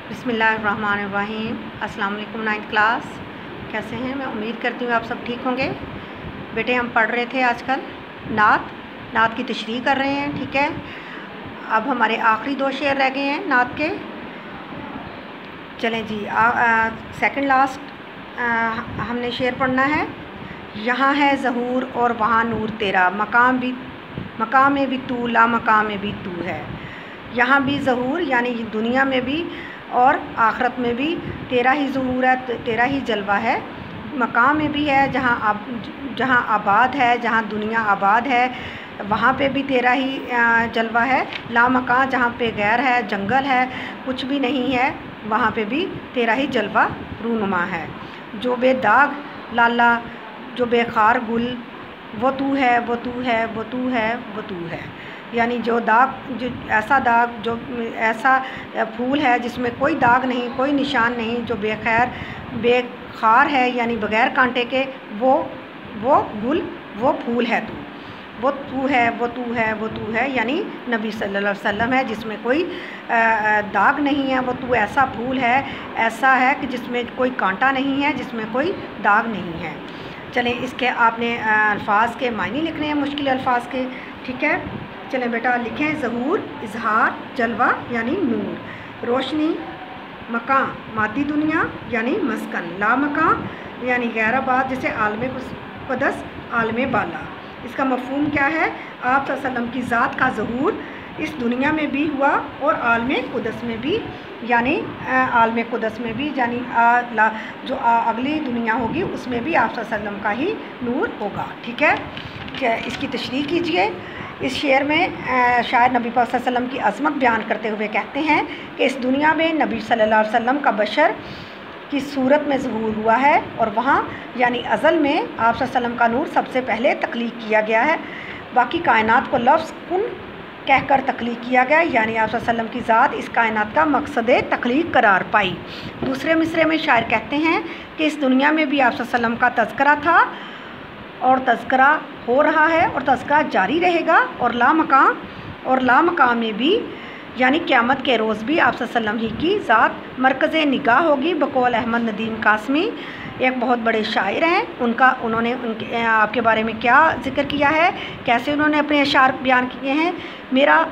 बिस्मिल्लाहिर्रहमानिर्रहीम। अस्सलाम वालेकुम 9th क्लास, कैसे हैं? मैं उम्मीद करती हूँ आप सब ठीक होंगे। बेटे हम पढ़ रहे थे आजकल नात की तशरीह कर रहे हैं, ठीक है। अब हमारे आखिरी 2 शेर रह गए हैं नात के। चलें जी, सेकंड लास्ट हमने शेर पढ़ना है। यहाँ है ज़हूर और वहाँ नूर तेरा, मकाम में भी तू, ला मकाम में भी तू है। यहाँ भी ज़हूर यानी दुनिया में भी और आखिरत में भी तेरा ही ज़हूर है, तेरा ही जलवा है। मकाम में भी है जहाँ आबाद है, जहाँ दुनिया आबाद है वहाँ पे भी तेरा ही जलवा है। ला मकान जहाँ पे गैर है, जंगल है, कुछ भी नहीं है, वहाँ पे भी तेरा ही जलवा रूनुमा है। जो बेदाग लाला, जो बेखार गुल, वो तू है, वो तू है, वो तू है, वो तू है। यानी जो ऐसा ऐसा फूल है जिसमें कोई दाग नहीं, कोई निशान नहीं, जो बेखार है यानी बग़ैर कांटे के, वो गुल, वो फूल है तू, वो तू है, वो तू है, वो तू है। यानी नबी सल्लल्लाहु अलैहि वसल्लम है जिसमें कोई दाग नहीं है। वो तू ऐसा फूल है, ऐसा है कि जिसमें कोई कांटा नहीं है, जिसमें कोई दाग नहीं है। चलें, इसके आपने अल्फाज के मायने लिखने हैं, मुश्किल अल्फाज के, ठीक है। चलें बेटा लिखें। ज़हूर इजहार, जलवा यानी नूर, रोशनी, मकान मादी दुनिया यानी मस्कन, ला मकान यानी गैराबाद, जैसे आलम क़ुद्स, आलम बाला। इसका मफ़हूम क्या है? आप सल्लल्लाहु अलैहि वसल्लम की ज़ात का ज़हूर इस दुनिया में भी हुआ और आलम क़ुद्स में भी, यानी आलम क़ुद्स में भी, यानी जो अगली दुनिया होगी उसमें भी आप सल्लल्लाहु अलैहि वसल्लम का ही नूर होगा, ठीक है। क्या इसकी तशरीह कीजिए। इस शेर में शायर नबी पाक सल्लल्लाहु अलैहि वसल्लम की अज़मत बयान करते हुए कहते हैं कि इस दुनिया में नबी सल्लल्लाहु अलैहि वसल्लम का बशर की सूरत में ज़हूर हुआ है और वहाँ यानी अज़ल में आप सल्लल्लाहु अलैहि वसल्लम का नूर सबसे पहले तख्लीक किया गया है। बाकी कायनात को लफ्ज़ कुन कहकर तख्लीक किया गया, यानी आप सल्लल्लाहु अलैहि वसल्लम की ज़ात इस कायनात का मकसद तख्लीक करार पाई। दूसरे मिसरे में शायर कहते हैं कि इस दुनिया में भी आप सल्लल्लाहु अलैहि वसल्लम का तज़किरा था और तज़किरा हो रहा है और तज़किरा जारी रहेगा। और ला मकाम में भी यानी क़यामत के रोज़ भी आप सल्लल्लाहु अलैहि वसल्लम ही की ज़ात मरकज़ निगाह होगी। बकौल अहमद नदीम कासमी, एक बहुत बड़े शायर हैं, उन्होंने आपके बारे में क्या ज़िक्र किया है, कैसे उन्होंने अपने अशार बयान किए हैं। मेरा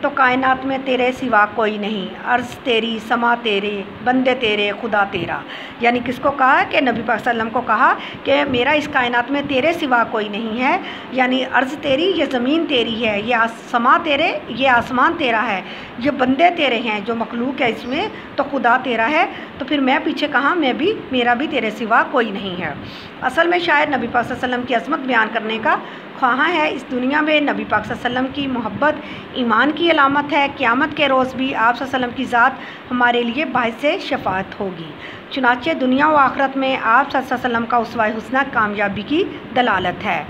तो कायनात में तेरे सिवा कोई नहीं, अर्ज़ तेरी, समा तेरे, बंदे तेरे, खुदा तेरा। यानी किसको कहा कि नबी पाक सल्लल्लाहु अलैहि वसल्लम को कहा कि मेरा इस कायनात में तेरे सिवा कोई नहीं है। यानी अर्ज़ तेरी, ये ज़मीन तेरी है, ये समा तेरे, ये आसमान तेरा है, ये बंदे तेरे हैं, जो मखलूक है इसमें, तो खुदा तेरा है। तो फिर मैं पीछे कहाँ, मेरा भी तेरे सिवा कोई नहीं है। असल में शायद नबी पाक सल्लल्लाहु अलैहि वसल्लम की अज़मत बयान करने का ख्वाहा है। इस दुनिया में नबी पाक सल्लल्लाहु अलैहि वसल्लम की मोहब्बत ईमान की अलामत है। क़यामत के रोज़ भी आप सल्लल्लाहु अलैहि वसल्लम की ज़ात हमारे लिए बाइसे शफ़ाअत होगी। चुनाचे दुनिया व आखिरत में आप सल्लल्लाहु अलैहि वसल्लम का उसवा-ए हुस्ना कामयाबी की दलालत है।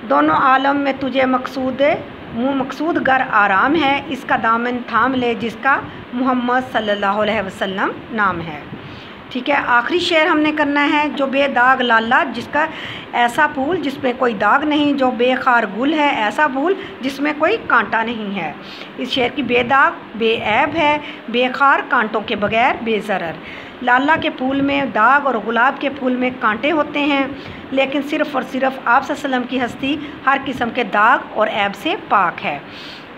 दोनों आलम में तुझे मकसूद गर आराम है, इसका दामन थाम ले जिसका मोहम्मद सल्लल्लाहु अलैहि वसल्लम नाम है, ठीक है। आखिरी शेर हमने करना है। जो बेदाग लाला, जिसका ऐसा फूल जिसमें कोई दाग नहीं, जो बेखार गुल है, ऐसा फूल जिसमें कोई कांटा नहीं है। इस शेर की बेदाग बेऐब है, बेखार कांटों के बगैर, बेज़रर। लाला के फूल में दाग और गुलाब के फूल में कांटे होते हैं, लेकिन सिर्फ़ और सिर्फ आप सल्लल्लाहु अलैहि वसल्लम की हस्ती हर किस्म के दाग और ऐब से पाक है।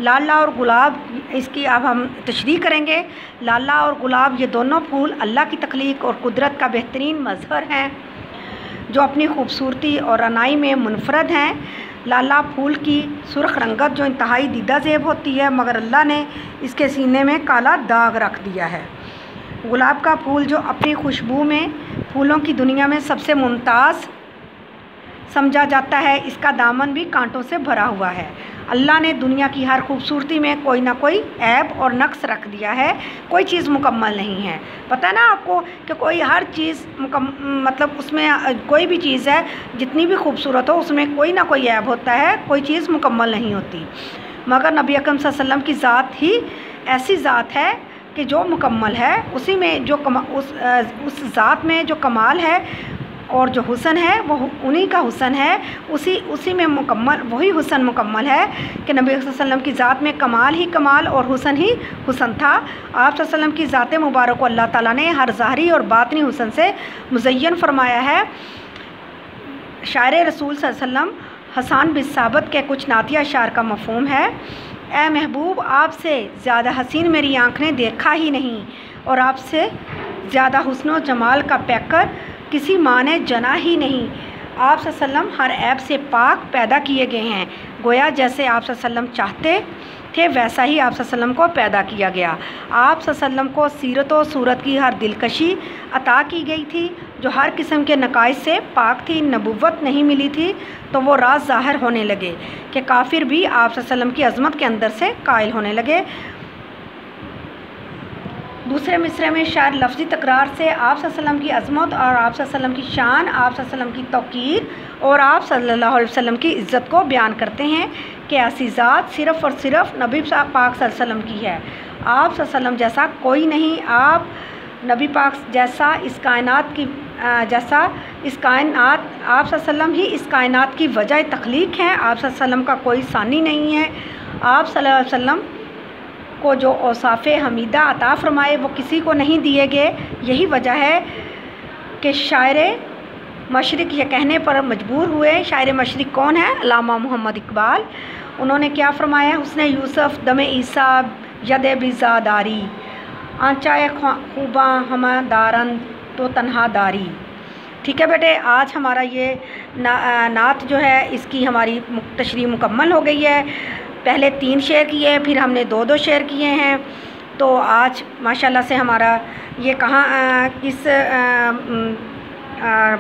लाला और गुलाब, इसकी अब हम तशरीह करेंगे। लाला और गुलाब ये दोनों फूल अल्लाह की तख्लीक और कुदरत का बेहतरीन मज़हर हैं, जो अपनी खूबसूरती और रनाई में मुनफरद हैं। लाला फूल की सुर्ख रंगत जो इंतहाई दीदा ज़ेब होती है, मगर अल्लाह ने इसके सीने में काला दाग रख दिया है। गुलाब का फूल जो अपनी खुशबू में फूलों की दुनिया में सबसे मुमताज़ समझा जाता है, इसका दामन भी कांटों से भरा हुआ है। अल्लाह ने दुनिया की हर खूबसूरती में कोई ना कोई ऐब और नक्स रख दिया है, कोई चीज़ मुकम्मल नहीं है। पता है ना आपको कि कोई हर चीज़ मतलब उसमें कोई भी चीज़ है जितनी भी खूबसूरत हो उसमें कोई ना कोई ऐब होता है, कोई चीज़ मुकम्मल नहीं होती। मगर नबी अकरम सल्लल्लाहु अलैहि वसल्लम की ज़ात ही ऐसी ज़ात है कि जो मुकम्मल है, उसी में जो उस ज़ात में जो कमाल है اور جو حسن ہے وہ انہی کا حسن ہے، اسی میں مکمل، وہی حسن مکمل ہے کہ نبی صلی اللہ علیہ وسلم کی ذات میں کمال ہی کمال اور حسن ہی حسن تھا۔ آپ صلی اللہ علیہ وسلم کی ذات مبارک کو اللہ تعالیٰ نے ہر ظاہری اور باطنی حسن سے مزین فرمایا ہے۔ شاعر رسول صلی اللہ علیہ وسلم حسان بن ثابت کے کچھ نعتیہ اشعار کا مفہوم ہے: اے محبوب، آپ سے زیادہ حسین میری آنکھ نے دیکھا ہی نہیں، اور آپ سے زیادہ حسن و جمال کا پیکر کسی ماں نے جنا ہی نہیں۔ آپ صلی اللہ علیہ وسلم ہر عیب سے پاک پیدا کیے گئے ہیں، گویا جیسے آپ صلی اللہ علیہ وسلم چاہتے تھے ویسا ہی آپ صلی اللہ علیہ وسلم کو پیدا کیا گیا۔ آپ صلی اللہ علیہ وسلم کو سیرت و صورت کی ہر دلکشی عطا کی گئی تھی جو ہر قسم کے نقائص سے پاک تھی۔ نبوت نہیں ملی تھی تو وہ راز ظاہر ہونے لگے کہ کافر بھی آپ صلی اللہ علیہ وسلم کی عظمت کے اندر سے قائل ہونے لگے۔ دوسرے مصرعے میں شاعر لفظی تکرار سے آپ صلی اللہ علیہ وسلم کی عظمت اور آپ صلی اللہ علیہ وسلم کی شان، آپ صلی اللہ علیہ وسلم کی توقیر اور آپ صلی اللہ علیہ وسلم کی عزت کو بیان کرتے ہیں کہ ایسی ذات صرف اور صرف نبی پاک صلی اللہ علیہ وسلم کی ہے۔ آپ صلی اللہ علیہ وسلم جیسا کوئی نہیں، آپ نبی پاک جیسا آپ صلی اللہ علیہ وسلم ہی اس کائنات کی وجہ تخلیق ہیں۔ آپ صلی اللہ علیہ وسلم کا کوئی ثانی نہیں ہے۔ آپ صلی اللہ علیہ وسلم کو جو اوصاف حمیدہ عطا فرمائے وہ کسی کو نہیں دیے گئے۔ یہی وجہ ہے کہ شاعر مشرق یہ کہنے پر مجبور ہوئے۔ شاعر مشرق کون ہے؟ علامہ محمد اقبال۔ انہوں نے کیا فرمایا؟ حسن یوسف دم عیسیٰ ید بیضا داری، آنچائے خوباں ہمہ دارند تو تنہا داری۔ ٹھیک ہے بیٹے، آج ہمارا یہ نعت جو ہے اس کی ہماری تشریح مکمل ہو گئی ہے۔ پہلے 3 شعر کیے، پھر ہم نے 2 شعر کیے ہیں۔ تو آج ماشاءاللہ سے ہمارا یہ کہاں کس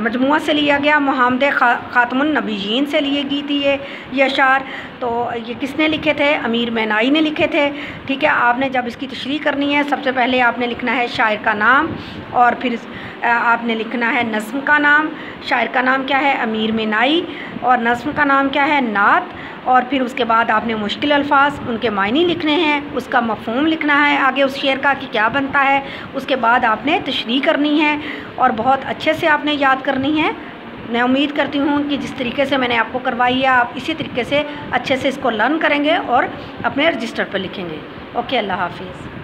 مجموعہ سے لیا گیا؟ محمد خاتم النبیین سے لیے گئی تھی یہ اشعار۔ تو یہ کس نے لکھے تھے؟ امیر مینائی نے لکھے تھے۔ ٹھیک ہے، آپ نے جب اس کی تشریح کرنی ہے سب سے پہلے آپ نے لکھنا ہے شاعر کا نام، اور پھر آپ نے لکھنا ہے نظم کا نام۔ شاعر کا نام کیا ہے؟ امیر مینائی، اور نظم کا نام کیا ہے؟ نعت۔ اور پھر اس کے بعد آپ نے مشکل الفاظ ان کے معنی لکھنے ہیں، اس کا مفہوم لکھنا ہے آگے اس شعر کا کہ کیا بنتا ہے۔ اس کے بعد آپ نے تشریح کرنی ہے اور بہت اچھے سے آپ نے یاد کرنی ہے۔ میں امید کرتی ہوں کہ جس طریقے سے میں نے آپ کو کروائی ہے آپ اسی طریقے سے اچھے سے اس کو لرن کریں گے اور اپنے رجسٹر پر لکھیں گے۔ اوکے، اللہ حافظ۔